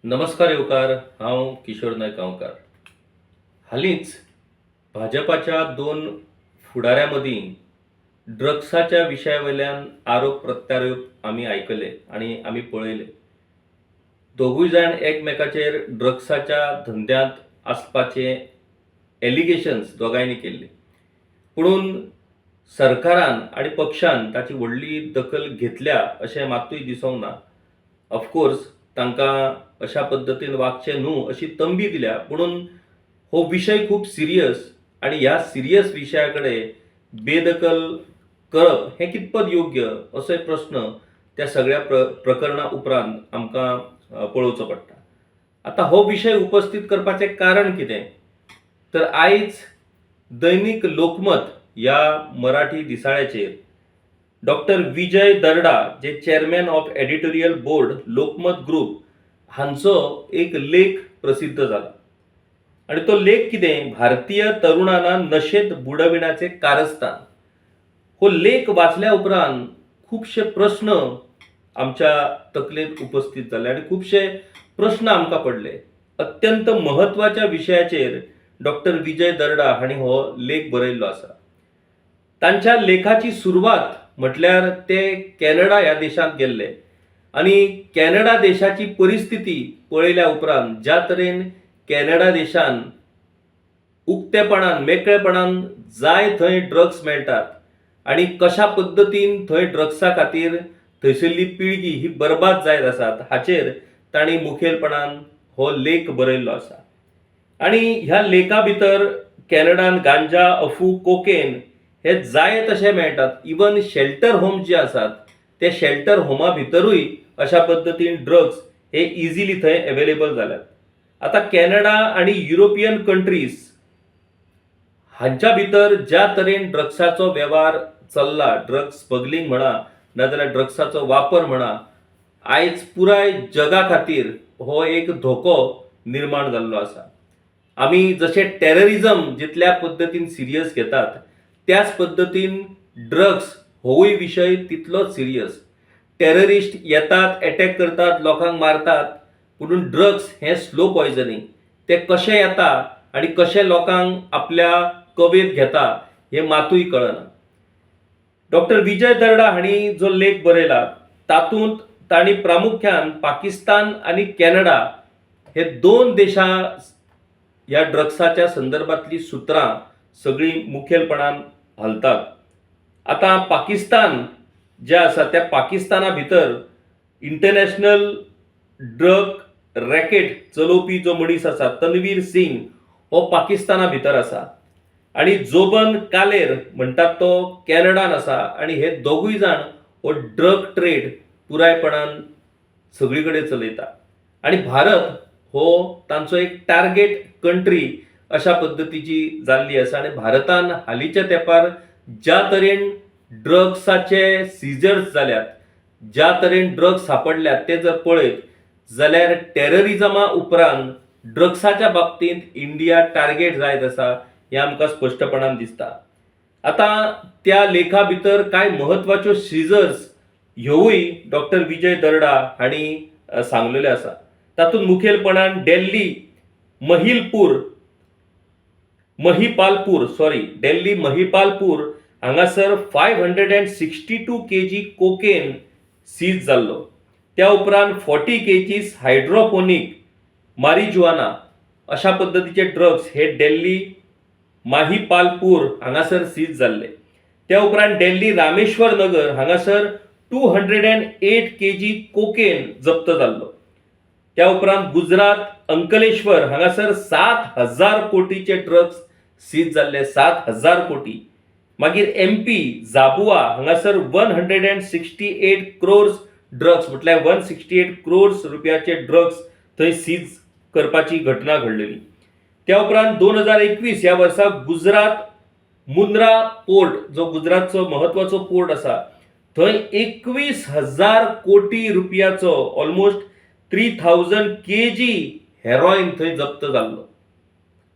नमस्कार येवकार. हांव किशोर नायक गांवकार. हालींच भाजपाच्या दोन फुडाऱ्यां मदीं ड्रग्साच्या विशया वयल्यान आरोप प्रत्यारोप आमी आयकले आनी आमी पळयले. दोगूय जाण एकमेकाचेर ड्रग्साच्या धंद्यांत आसपाचे एलिगेशन्स दोगांयनी केल्ली. पुणून सरकारान आनी पक्षान ताची व्हडली दखल घेतल्या अशें मात्तूय दिसूंक ना. ऑफकोर्स तांकां अशा पद्दतीन वागचें न्हू अशी तंबी दिल्या, पुणून हो विशय खूब सिरियस आनी ह्या सिरियस विशया कडेन बेदखल करप हें कितपत योग्य असो एक प्रश्न त्या सगळ्या प्रकरणा उपरांत आमकां पळोवचो पडटा. आतां हो विशय उपस्थित करपाचें कारण कितें तर आयज दैनीक लोकमत ह्या मराठी दिसाळ्याचेर डॉक्टर विजय दर्डा जे chairman of editorial board Lokmat group हांचो एक लेख प्रसिद्ध जाला. आणि तो लेख कितें, भारतीय तरुणांना नशेत बुडविण्याचे कारस्थान. हो लेख वाचल्या उपरांत खूबशे प्रश्न आमच्या तकलेंत उपस्थित जाले आनी खुबशे प्रश्न आमकां पडले. अत्यंत महत्वाच्या विशयाचेर डॉक्टर विजय दर्डा हांणी हो लेख बरयल्लो आसा. तांच्या लेखाची सुरवात म्हटल्यार ते कॅनडा ह्या देशांत गेल्ले आनी कॅनडा देशाची परिस्थिती पळयल्या उपरांत ज्या तरेन कॅनडा देशान उक्तेपणान मेकळेपणान जाय थंय ड्रग्स मेळटात आनी कशा पद्दतीन थंय ड्रग्सा खातीर थंयसरली पिळगी ही बरबाद जायत आसात हाचेर तांणी मुखेलपणान हो लेख बरयल्लो आसा. आनी ह्या लेखा भितर कॅनडान गांजा, अफू, कोकेन हे जाय तशें मेळटात. इवन शेल्टर होम जे आसात ते शेल्टर होमा भितरूय अशा पद्दतीन ड्रग्स हे इजिली थंय अवेलेबल जाल्यात. आता कॅनडा आनी युरोपियन कंट्रीज हांच्या भितर ज्या तरेन ड्रग्साचो वेव्हार चल्ला, ड्रग्स स्मगलिंग म्हणा नाजाल्यार ड्रग्साचो वापर म्हणा, आयज पुराय जगा खातीर हो एक धोको निर्माण जाल्लो आसा. आमी जशे टेररिझम जितल्या पद्दतीन सिरियस घेतात त्याच पद्दतीन ड्रग्स होवूय विशय तितलोच सिरियस. टेररिस्ट येतात, अटॅक करतात, लोकांक मारतात, पुणून ड्रग्स हे स्लो पॉयझनिंग. ते कशें येता आनी कशें लोकांक आपल्या कवेत घेता हे मातूय कळना. डॉक्टर विजय दर्डा हांणी जो लेख बरयला तातूंत तांणी प्रामुख्यान पाकिस्तान आनी कॅनडा हे दोन देशां ह्या ड्रग्साच्या संदर्भातली सुत्रां सगळी मुखेलपणान हालतात. आता पाकिस्तान जे आसा त्या पाकिस्ताना भितर इंटरनॅशनल ड्रग रॅकेट चलोवपी जो मनीस आसा तन्वीर सिंग हो पाकिस्ताना भितर आसा आनी जोबन कालेर म्हणटात तो कॅनडान आसा. आनी हे दोगूय जाण हो ड्रग ट्रेड पुरायपणान सगळीकडे चलयता. आनी भारत हो तांचो एक टार्गेट कंट्री अशा पद्दतीची जाल्ली आसा. आनी भारतान हालींच्या तेंपार ज्या तरेन ड्रग्साचे सिजर्स जाल्यात, ज्या तरेन ड्रग्स सापडल्यात ते जर पळयत जाल्यार टेररिझमा उपरांत ड्रग्साच्या बाबतींत इंडिया टार्गेट जायत आसा हें आमकां स्पश्टपणान दिसता. आता त्या लेखा भितर कांय महत्वाच्यो सिजर्स ह्योय डॉक्टर विजय दर्डा हांणी सांगलेल्यो आसा. तातूंत मुखेलपणान दिल्ली महिपालपूर हांगासर 562 kg कोकेन सीज जाल्लो. त्या उपरांत 40 kg हायड्रोपोनिक मारिजुआना अशा पद्दतीचे ड्रग्स हे दिल्ली महिपालपूर हांगासर सीज जाल्ले. त्या उपरांत दिल्ली रामेश्वर नगर हांगासर 208 kg कोकेन जप्त जाल्लो. त्या उपरांत गुजरात अंकलेश्वर हांगासर 7,000 कोटीचे ड्रग्स सीज जाल्ले. 7,000 कोटी. मागीर MP झाबुआ हांगासर 168 क्रोर्स ड्रग्स म्हटल्यार 168 क्रोर्स रुपयाचे ड्रग्स थंय सीज करपाची घटना घडलेली. त्या उपरांत 2021 ह्या वर्सा गुजरात मुंद्रा पोर्ट जो गुजरातचो महत्वाचो पोर्ट आसा थंय 21,000 कोटी रुपयाचो ऑलमोस्ट 3,000 kg हेरोईन थंय जप्त जाल्लो.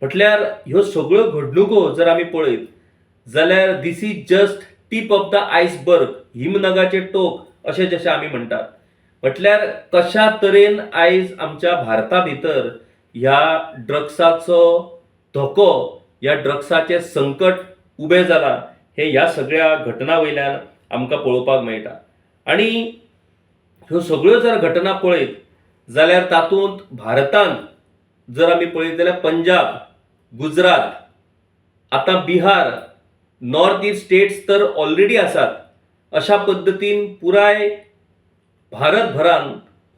म्हटल्यार ह्यो सगळ्यो घडणुको जर आमी पळयत जाल्यार this is just tip of the iceberg, हिमनगाचे टोक अशें जशें आमी म्हणटात. म्हटल्यार कशा तरेन आयज आमच्या भारता भितर ह्या ड्रग्साचो धोको, ह्या ड्रग्साचे संकट उबें जाला हे ह्या सगळ्या घटना वयल्यान आमकां पळोवपाक मेळटा. आणि ह्यो सगळ्यो जर घटना पळयत जाल्यार तातूंत भारतांत जर आमी पळयत जाल्यार पंजाब, गुजरात, आतां बिहार, नॉर्थ ईस्ट स्टेट्स तर ऑलरेडी आसात. अशा पद्दतीन पुराय भारतभरान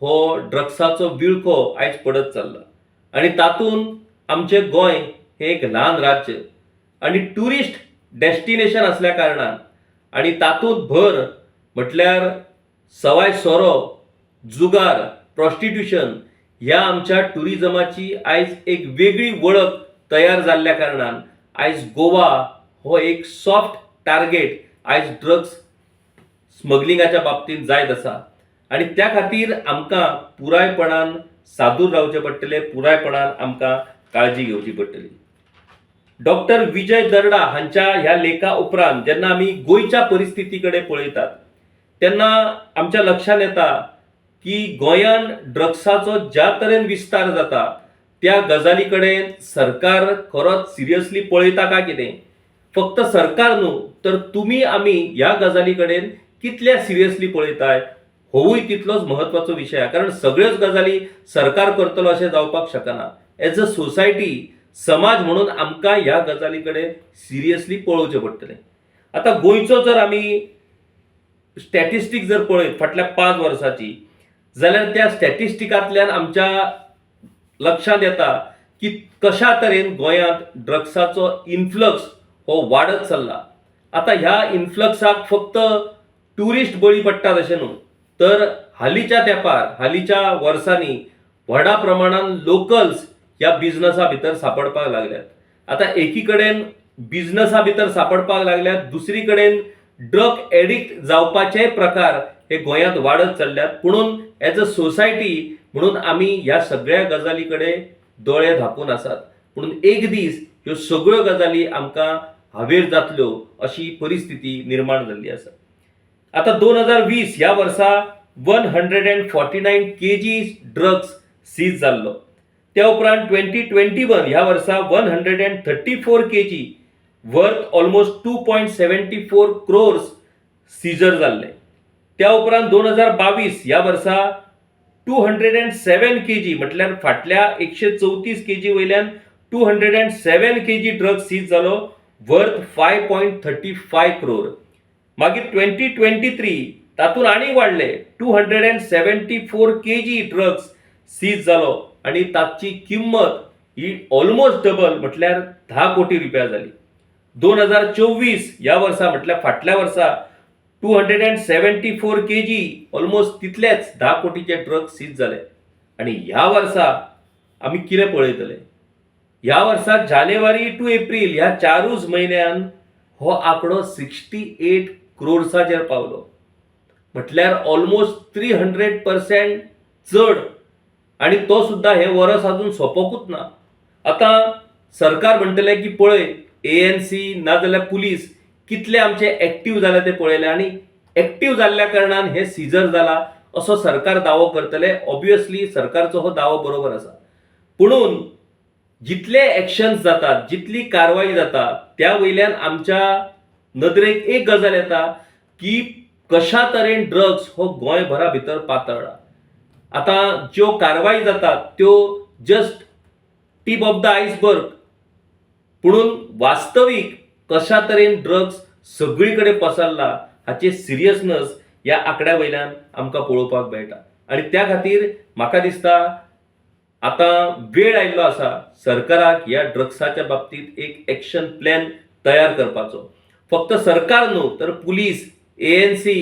हो ड्रग्साचो विळखो आयज पडत चालला. आणि तातूंत आमचें गोंय हें एक ल्हान राज्य आणि ट्युरिस्ट डेस्टिनेशन असल्या कारणान आणि तातूंत भर म्हटल्यार सवाय सोरो, जुगार, प्रॉस्टिट्यूशन ह्या आमच्या टुरिजमाची आयज एक वेगळी वळख तयार जाल्ल्या कारणान आयज गोवा हो एक सॉफ्ट टार्गेट आयज ड्रग्स स्मगलिंगाच्या बाबतींत जायत आसा. आणि त्या खातीर आमकां पुरायपणान सादूर रावचें पडटलें, पुरायपणान आमकां काळजी घेवची पडटली. डॉक्टर विजय दर्डा हांच्या ह्या लेखा उपरांत जेन्ना आमी गोंयच्या परिस्थिती कडेन पळयतात तेन्ना आमच्या लक्षांत येता की गोंयान ड्रग्साचो ज्या तरेन विस्तार जाता त्या गजाली कडेन सरकार खरोच सिरियसली पळयता काय कितें? फक्त सरकार न्हू तर तुमी आमी ह्या गजाली कडेन कितल्या सिरियसली पळयताय होवूय तितलोच महत्वाचो विशय आहे. कारण सगळ्योच गजाली सरकार करतलो अशें जावपाक शकना. एज अ सोसायटी, समाज म्हणून आमकां ह्या गजाली कडेन सिरियसली पळोवचें पडटलें. आता गोंयचो जर आमी स्टॅटिस्टिक्स जर पळयत फाटल्या 5 वर्सांची जाल्यार त्या स्टॅटिस्टिकांतल्यान आमच्या लक्षांत येता की कशा तरेन गोंयांत ड्रग्साचो इन्फ्लक्स हो वाडत चल्ला. आता ह्या इन्फ्लक्साक फक्त ट्युरिस्ट बळी पडटात अशें न्हू तर हालींच्या तेंपार, हालींच्या वर्सांनी व्हडा प्रमाणान लोकल्स ह्या बिझनसा भितर सांपडपाक लागल्यात. आता एकी कडेन बिझनसा भितर सांपडपाक लागल्यात, दुसरी कडेन ड्रग एडिक्ट जावपाचे प्रकार हे गोंयांत वाडत चल्ल्यात. पुणून एज अ सोसायटी म्हणून आमी ह्या सगळ्या गजाली कडेन दोळे धापून आसात. पुणून एक दीस ह्यो सगळ्यो गजाली आमकां हावेर जातल्यो अशी परिस्थिती निर्माण जाल्ली आसा. आता 2020 ह्या वर्सा 149 kg ड्रग्स सीज जाल्लो. त्या उपरांत 2021 ह्या वर्सा 134 kg worth almost 2.74 crores seizure जाल्ले. त्या उपरांत 2022 ह्या वर्सा 207 kg म्हटल्यार फाटल्या 134 kg वयल्यान 207 kg ड्रग्स सीज जालो वर्थ 5.35 crore. मागीर 2023 तातून आनी वाडले 274 kg ड्रग्स सीज जालो आणि ताची किंमत ही ऑलमोस्ट डबल म्हटल्यार 10 कोटी रुपया जाली. 2024 ह्या वर्सा म्हटल्यार फाटल्या वर्सा 274 kg ऑलमोस्ट तितलेच 10 कोटीचे ड्रग्स सीज जाले. आणि ह्या वर्सा आमी कितें पळयतले? ह्या वर्सा जानेवारी टू एप्रिल ह्या 4 म्हयन्यान हो आंकडो 68 क्रोर्साचेर पावलो. म्हटल्यार ऑलमोस्ट 300% चड. आणि तो सुद्धा हे वर्स अजून सोंपोकूच ना. आता सरकार म्हणटले की पळय ANC नाजाल्यार पुलीस कितले आमचे एक्टिव्ह जाले ते पळयले आणि एक्टिव्ह जाल्ल्या कारणान हे सीजर जाला असो सरकार दावो करतले. ऑब्वियसली सरकारचो हो दावो बरोबर आसा. पुणून जितले एक्शन्स जातात, जितली कारवाई जाता त्या वयल्यान आमच्या नदरेक एक गजाल येता की कशा तरेन ड्रग्स हो गोंयभरा भितर पातळ्ळा. आता ज्यो कारवाई जातात त्यो just tip of the iceberg. पुणून वास्तवीक कशा तरेन ड्रग्स सगळीकडे पसरला हाचे सिरियसनेस ह्या आंकड्या वयल्यान आमकां पळोवपाक मेळटा. आणि त्या खातीर म्हाका दिसता आता वेळ आयिल्लो आसा सरकाराक ह्या ड्रग्साच्या बाबतींत एक एक्शन प्लॅन तयार करपाचो. फक्त सरकार न्हू तर पुलीस, ANC,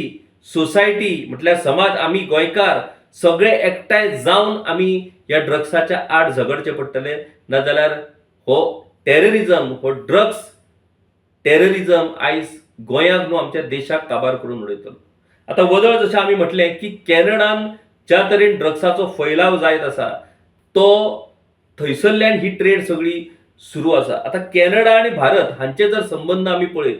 सोसायटी म्हटल्यार समाज, आमी गोंयकार सगळे एकठांय जावन आमी ह्या ड्रग्साच्या आड झगडचे पडटले. नाजाल्यार हो टेररिझम, हो ड्रग्स टेररिझम आयज गोंयाक न्हू आमच्या देशाक काबार करून उडयतलो. आता वदळ जशें आमी म्हटलें की कॅनडान ज्या तरेन ड्रग्साचो फैलाव जायत आसा तो थंयसरल्यान ही ट्रेड सगळी सुरू आसा. आता कॅनडा आणि भारत हांचे जर संबंध आमी पळयत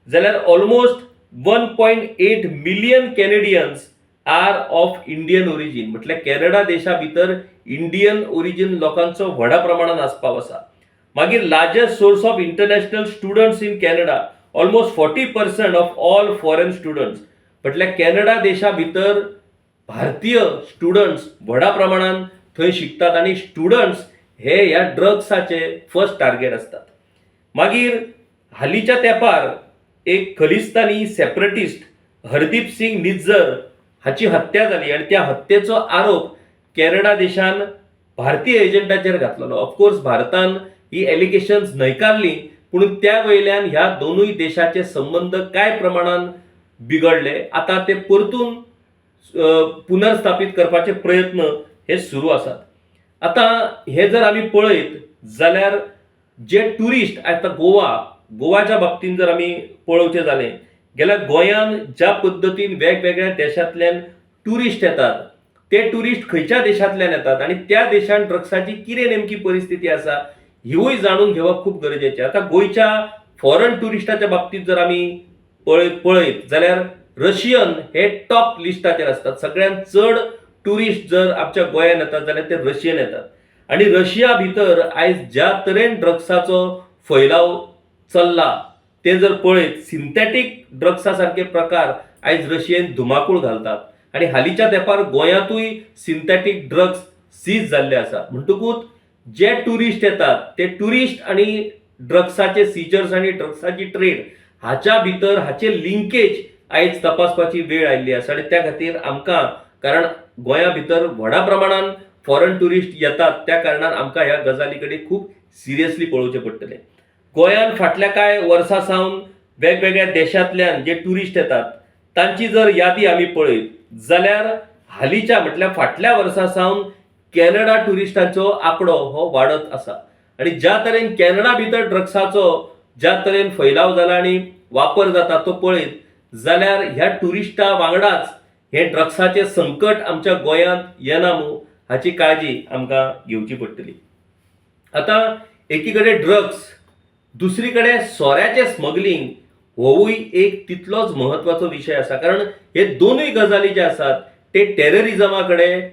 जाल्यार almost 1.8 million Canadians are of Indian origin, म्हटल्यार कॅनडा देशा भितर इंडियन ओरिजिन लोकांचो व्हडा प्रमाणात आस्पाव आसा. मागीर largest source of international students in Canada, almost 40% of all foreign students, म्हटल्यार कॅनडा देशा भितर भारतीय स्टुडंट्स व्हडा प्रमाणात थंय शिकतात आणि स्टुडंट्स हे ह्या ड्रग्साचे फर्स्ट टार्गेट असतात. मागीर हालींच्या तेंपार एक खलिस्तानी सेपरेटिस्ट हरदीप सिंग निज्जर हाची हत्या जाली आणि त्या हत्येचो आरोप कॅनडा देशान भारतीय एजंटाचेर घातलेलो. ऑफकोर्स भारतान ही एलिगेशन्स न्हयकारली, पूण त्या वयल्यान ह्या दोनूय देशाचे संबंध काय प्रमाणात बिगडले, आता ते परतून पुनर्स्थापित करपाचे प्रयत्न हे सुरू आसात. आता हे जर आमी पळयत जाल्यार जे टुरिस्ट आता गोवाच्या बाबतींत जर आमी पळोवचें जालें जाल्यार गोंयान ज्या पद्दतीन वेगवेगळ्या देशांतल्यान टुरिस्ट येतात, ते टुरिस्ट खंयच्या देशांतल्यान येतात आणि त्या देशांत ड्रग्साची कितें नेमकी परिस्थिती आसा हिवूय जाणून घेवप खूप गरजेचें. आता गोंयच्या फॉरेन टुरिस्टाच्या बाबतींत जर आमी पळयत जाल्यार रशियन हे टॉप लिस्टाचेर असतात. सगळ्यांत चड टुरिस्ट जर आमच्या गोंयांत येतात जाल्यार ते रशियन येतात. आणि रशिया भितर आयज ज्या तरेन ड्रग्साचो फैलाव चल्ला ते जर पळयत, सिंथेटीक ड्रग्सा सारखे प्रकार आयज रशियेन धुमाकूळ घालतात आणि हालींच्या तेंपार गोंयांतूय सिंथेटीक ड्रग्स सीज जाल्ले आसा. म्हणटकूच जे टुरिस्ट येतात ते टुरिस्ट आणि ड्रग्साचे सीजर्स आणि ड्रग्साची ट्रेड हाच्या भितर हाचे लिंकेज आयज तपासपाची वेळ आयिल्ली आसा. आणि त्या खातीर आमकां, कारण गोंया भितर व्हडा प्रमाणात फॉरेन टुरिस्ट येतात, त्या कारणान आमकां ह्या गजाली कडेन खूब सिरियसली पळोवचें पडटलें. गोंयान फाटल्या कांय वर्सां सावन वेगवेगळ्या देशांतल्यान जे टुरिस्ट येतात तांची जर यादी आमी पळयत जाल्यार हालींच्या म्हटल्यार फाटल्या वर्सां सावन कॅनडा टुरिस्टांचो आंकडो हो वाडत आसा. आणि ज्या तरेन कॅनडा भितर ड्रग्साचो ज्या तरेन फैलाव जाला आणि वापर जाता तो पळयत जाल्यार ह्या टुरिस्टा वांगडाच हे ड्रग्साचे संकट आमच्या गोंयांत येना न्हू हाची काळजी आमकां घेवची पडटली. आता एकीकडे ड्रग्स, दुसरीकडे सोऱ्याचे स्मगलिंग होवूय एक तितलोच महत्वाचो विशय आसा. कारण हे दोनूय गजाली जे आसात ते टेररिझमा कडेन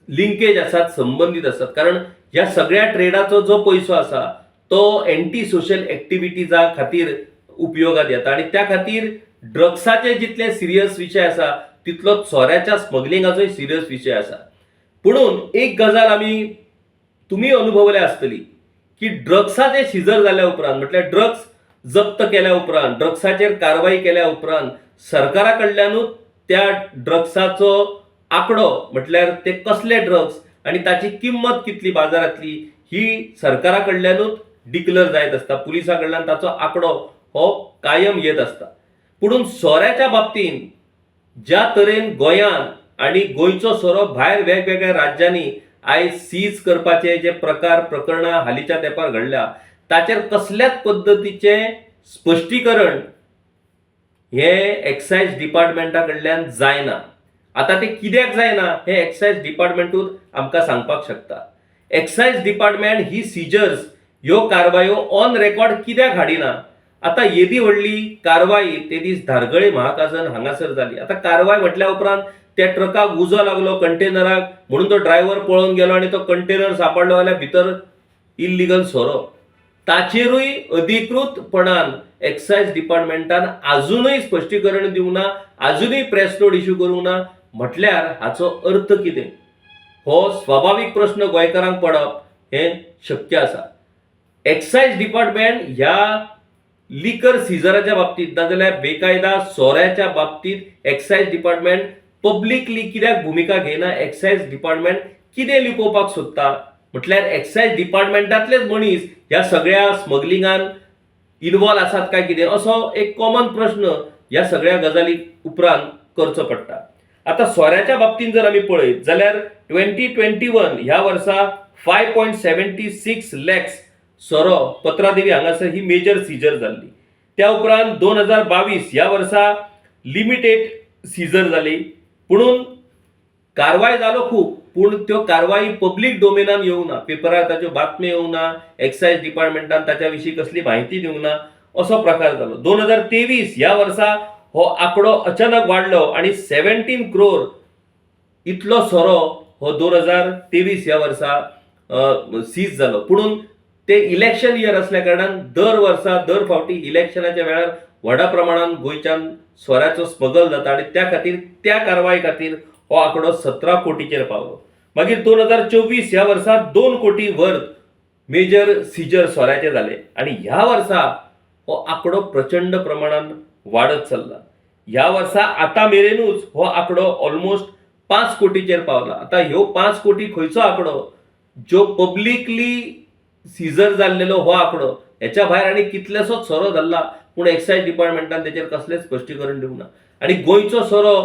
लिंकेज आसात, संबंधित आसात. कारण ह्या सगळ्या ट्रेडाचो जो पयसो आसा तो एंटी सोशल एक्टिविटीजा खातीर उपयोगात येता आणि त्या खातीर ड्रग्साचे जितले सिरियस विशय आसा तितलोच सोऱ्याच्या स्मगलिंगाचोय सिरियस विशय आसा. पुणून एक गजाल आमी तुमी अनुभवल्या आसतली की ड्रग्साचे सिजर जाल्या उपरांत, म्हटल्यार ड्रग्स जप्त केल्या उपरांत, ड्रग्साचेर कारवाई केल्या उपरांत सरकारा कडल्यानूच त्या ड्रग्साचो आंकडो, म्हटल्यार ते कसले ड्रग्स आणि ताची किंमत कितली बाजारातली ही सरकारा कडल्यानूच डिक्लेअर जायत आसता. पुलिसा कडल्यान ताचो आंकडो हो कायम येत आसता. पुणून सोऱ्याच्या बाबतींत ज्या तरेन गोंयान आणि गोंयचो सोरो भायर वेगवेगळ्या राज्यांनी आयज सीज करपाचे जे प्रकरणां हालींच्या तेंपार घडल्या ताचेर कसल्याच पद्दतीचे स्पश्टीकरण हे एक्सायज डिपार्टमेंटा कडल्यान जायना. आता ते कित्याक जायना हे एक्सायज डिपार्टमेंटूच आमकां सांगपाक शकता. एक्सायज डिपार्टमेंट ही सिजर्स ह्यो कारवायो ऑन रेकॉर्ड कित्याक हाडिना. आता येदी व्हडली कारवाई ते दीस धारगळे महाकाजन हांगासर जाली. आता कारवाय म्हटल्या उपरांत त्या ट्रकाक उजो लागलो कंटेनराक, म्हणून तो ड्रायव्हर पळोवन गेलो आणि तो कंटेनर सापडलो जाल्यार भितर इल्लिगल सोरो. ताचेरूय अधिकृतपणान एक्सायज डिपार्टमेंटान अजूनय स्पश्टीकरण दिवंक ना, अजूनय प्रेस नोट इश्यू करूंक ना. म्हटल्यार हाचो अर्थ कितें? हो स्वाभाविक प्रश्न गोंयकारांक पडप हे शक्य आसा. एक्सायज डिपार्टमेंट ह्या लिकर सिजराच्या बाबतींत नाजाल्यार बेकायदा सोऱ्याच्या बाबतींत एक्सायज डिपार्टमेंट पब्लिकली कित्याक भूमिका घेयना? एक्सायज डिपार्टमेंट कितें लिपोवपाक सोदता? म्हटल्यार एक्सायज डिपार्टमेंटांतलेच मनीस ह्या सगळ्या स्मगलिंगान इन्वॉल्व आसात काय कितें, असो एक कॉमन प्रश्न ह्या सगळ्या गजाली उपरांत करचो पडटा. आता सोऱ्याच्या बाबतींत जर आमी पळयत जाल्यार 2021 ह्या वर्सा 5.76 लॅक्स सोरो पत्रादेवी हांगासर ही मेजर सिजर जाल्ली. त्या उपरांत 2022 ह्या वर्सा लिमिटेड सिजर जाली. पुणून कारवाय जालो खूप, पूण त्यो कारवाई पब्लीक डोमेनान येवंक ना, पेपरार ताच्यो बातम्यो येवंक ना, एक्सायज डिपार्टमेंटान ताच्या विशीं कसली म्हायती दिवंक ना, असो प्रकार जालो. 2023 ह्या वर्सा हो आंकडो अचानक वाडलो आणि 17 करोड इतलो सोरो हो 2023 ह्या वर्सा सीज जालो. पुणून ते इलेक्शन इयर असल्या कारणान दर वर्सा दर फावटी इलेक्शनाच्या वेळार व्हडा प्रमाणात गोंयच्यान सोऱ्याचो स्मगल जाता आणि त्या खातीर त्या कारवाई खातीर हो आंकडो 17 कोटीचेर पावलो. मागीर 2024 ह्या वर्सा 2 कोटी वर्थ मेजर सिजर सोऱ्याचे जाले आणि ह्या वर्सा हो आंकडो प्रचंड प्रमाणात वाढत चल्ला. ह्या वर्सा आता मेरेनूच हो आंकडो ऑलमोस्ट 5 कोटीचेर पावला. आता ह्यो 5 कोटी खंयचो आंकडो, जो पब्लिकली सीजर जाल्लेलो हो आंकडो, हेच्या भायर आनी कितलेसोच सोरो जाल्ला पूण एक्सायज डिपार्टमेंटान तेचेर कसलेंच स्पश्टीकरण दिवंक ना. आणि गोंयचो सोरो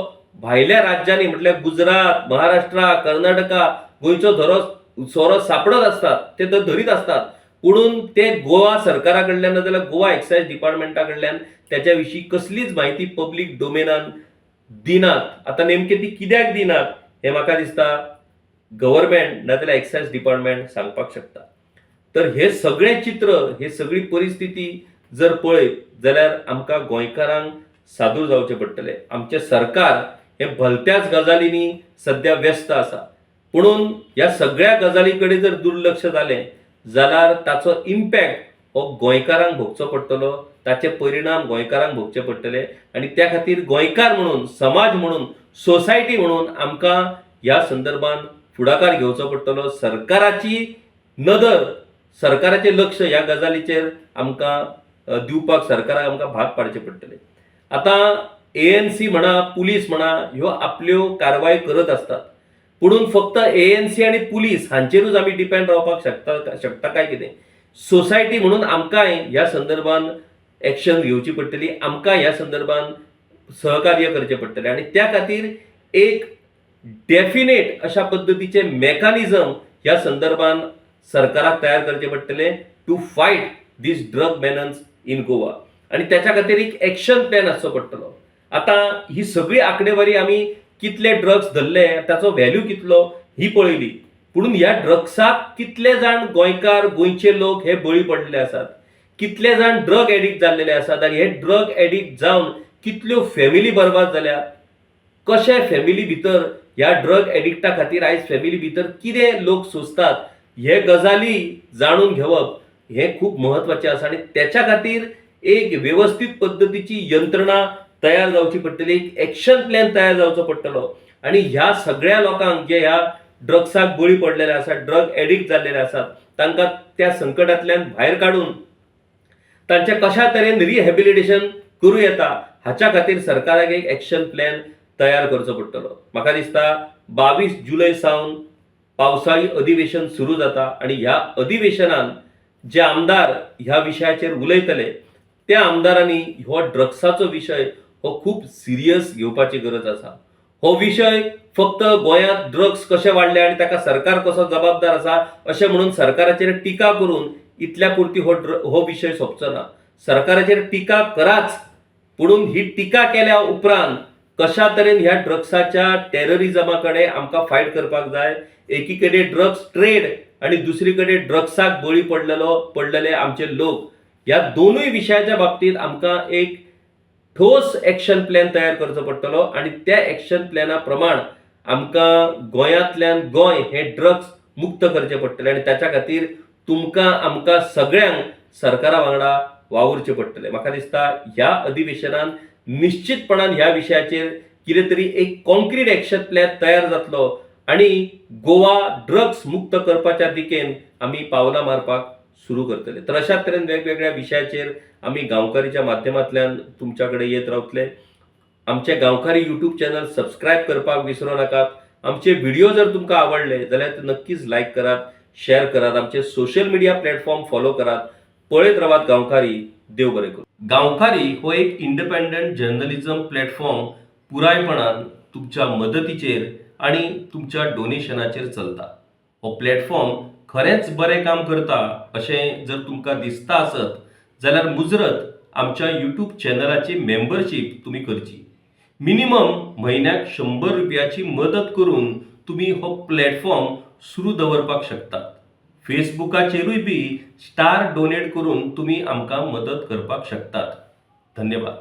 भायल्या राज्यांनी म्हटल्यार गुजरात, महाराष्ट्र, कर्नाटका गोंयचो सोरो सापडत असतात, ते धरीत असतात. पुणून ते गोवा सरकारा कडल्यान नाजाल्यार गोवा एक्सायज डिपार्टमेंटा कडल्यान त्याच्या विशीं कसलीच म्हायती पब्लीक डोमेनान दिनात. आता नेमके ती कित्याक दिनात हे म्हाका दिसता गव्हर्नमेंट नाजाल्यार एक्सायज डिपार्टमेंट सांगपाक शकता. तर हे सगळें चित्र, हे सगळी परिस्थिती जर पळयत जाल्यार आमकां गोंयकारांक सादूर जावचें पडटलें. आमचें सरकार हे भलत्याच गजालींनी सध्या व्यस्त आसा. पुणून ह्या सगळ्या गजाली कडेन जर दुर्लक्ष जालें जाल्यार ताचो इम्पॅक्ट हो गोंयकारांक भोगचो पडटलो, ताचे परिणाम गोंयकारांक भोगचे पडटले. आणि त्या खातीर गोंयकार म्हणून, समाज म्हणून, सोसायटी म्हणून आमकां ह्या संदर्भात फुडाकार घेवचो पडटलो. सरकाराची नदर, सरकाराचें लक्ष ह्या गजालीचेर आमकां दिवपाक सरकाराक आमकां भाग पाडचें पडटलें. आता ANC म्हणा, पुलीस म्हणा, ह्यो आपल्यो कारवाय करत असतात. पुणून फक्त ANC आणि पुलीस हांचेरूच आमी डिपेंड रावपाक शकता काय कितें? सोसायटी म्हणून आमकांय ह्या संदर्भात एक्शन घेवची पडटली. आमकां ह्या संदर्भात सहकार्य करचें पडटलें आणि त्या खातीर एक डेफिनेट अशा पद्दतीचे मेकॅनिझम ह्या संदर्भात सरकाराक तयार करचे पडटले to fight this drug menace in Goa. आणि त्याच्या खातीर एक एक्शन प्लॅन आसचो पडटलो. आता ही सगळी आंकडेवारी आमी कितले ड्रग्स धरले, ताचो व्हॅल्यू कितलो ही पळयली. पुणून ह्या ड्रग्साक कितले जाण गोंयकार, गोंयचे लोक हे बळी पडलेले आसात, कितले जाण ड्रग एडिक्ट जाल्लेले आसात आणि हे ड्रग एडिक्ट जावन कितल्यो फॅमिली बर्बाद जाल्या, कशे फॅमिली भितर ह्या ड्रग एडिक्टा खातीर आयज फॅमिली भितर कितें लोक सोंसतात, हे गजाली जाणून घेवप हे खूप महत्वाचे आसा. आणि त्याच्या खातीर एक व्यवस्थित पद्धतीची यंत्रणा तयार जावची पडटली, एक एक्शन प्लॅन तयार जावचो पडटलो. आणि ह्या सगळ्या लोकांक जे ह्या ड्रग्साक बळी पडलेले आसात, ड्रग एडिक्ट जाल्लेले आसात, तांकां त्या संकटांतल्यान भायर काडून तांचे कशा तरेन रिहॅबिलिटेशन करूं येता हाच्या खातीर सरकाराक एक एक्शन प्लॅन तयार करचो पडटलो. म्हाका दिसता 22 जुलय सावन पावसाळी अधिवेशन सुरू जाता आणि ह्या अधिवेशनान जे आमदार ह्या विशयाचेर उलयतले त्या आमदारांनी हो ड्रग्साचो विशय हो खूप सिरियस घेवपाची गरज आसा. हो विषय फक्त गोंयांत ड्रग्स कशे वाडले आणि ताका सरकार कसो जबाबदार आसा अशें म्हणून सरकाराचेर टिका करून इतल्या पुरती हो विषय सोंपचो ना. सरकाराचेर टिका कराच, पुणून ही टिका केल्या उपरांत कशा तरेन ह्या ड्रग्साच्या टेररिझमा कडेन आमकां फायट करपाक जाय. एकीकडे ड्रग्स ट्रेड आणि दुसरीकडे ड्रग्साक बळी पडलेले आमचे लोक, ह्या दोनूय विशयाच्या बाबतीत आमकां एक ठोस एक्शन प्लॅन तयार करचो पडटलो. आणि त्या एक्शन प्लॅना प्रमाण आमकां गोंयांतल्यान गोंय हे ड्रग्स मुक्त करचे पडटले आणि त्याच्या खातीर तुमकां आमकां सगळ्यांक सरकारा वांगडा वावरचें पडटलें. म्हाका दिसता ह्या अधिवेशनान निश्चितपणान ह्या विशयाचेर कितें तरी एक कॉन्क्रीट एक्शन प्लॅन तयार जातलो आणि गोवा ड्रग्स मुक्त करपाच्या दिकेन आमी पावलां मारपाक सुरू करतले. तर अशा तरेन वेगवेगळ्या विशयाचेर आमी गांवकारीच्या माध्यमांतल्यान तुमच्या कडेन येत रावतले. आमचे गांवकारी यूट्यूब चॅनल सबस्क्रायब करपाक विसरू नाकात. आमचे व्हिडिओ जर तुमकां आवडले जाल्यार नक्कीच लायक करात, शेअर करात, आमचे सोशल मीडिया प्लॅटफॉर्म फॉलो करात. पळयत रावात गांवकारी. देव बरें करूं. गांवकारी हो एक इंडिपेंडंट जर्नलिझम प्लॅटफॉर्म पुरायपणान तुमच्या मदतीचेर आणि तुमच्या डोनेशनाचेर चलता. हो प्लॅटफॉर्म खरेंच बरें काम करता अशें जर तुमकां दिसता आसत जाल्यार मुजरत आमच्या यूट्यूब चॅनलाची मेंबरशीप तुमी करची. मिनिमम म्हयन्याक 100 रुपयाची मदत करून तुमी हो प्लॅटफॉर्म सुरू दवरपाक शकतात. फेसबुकाचेरूय बी स्टार डोनेट करून तुमी आमकां मदत करपाक शकतात. धन्यवाद.